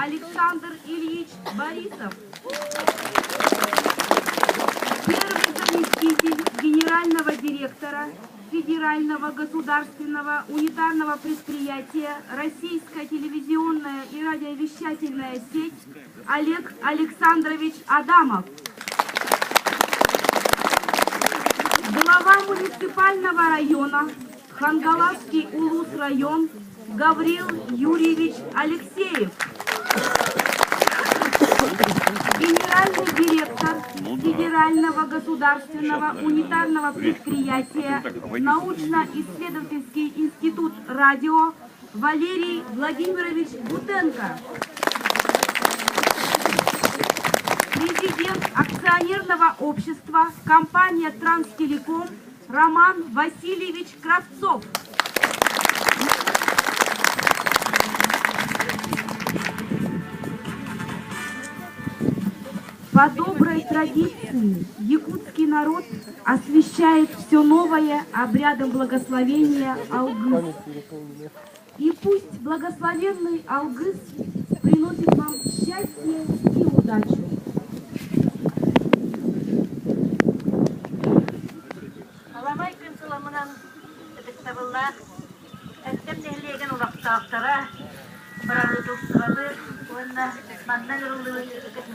Александр Ильич Борисов. Первый заместитель генерального директора Федерального государственного унитарного предприятия «Российская телевизионная и радиовещательная сеть» Олег Александрович Адамов. Глава муниципального района Хангаласский Улус-район Гаврил Юрьевич Алексеев. Генеральный директор Федерального государственного унитарного предприятия Научно-исследовательский институт радио Валерий Владимирович Бутенко. Президент акционерного общества компания «Транстелеком» Роман Васильевич Кравцов. По доброй традиции якутский народ освящает все новое обрядом благословения Алгыс. И пусть благословенный Алгыс приносит вам счастье и удачу. Аламайкын сыламынан эдіктабыллах, әттем нәхлеген ұлақтақтара, барады достырады, онна маннан ұрылды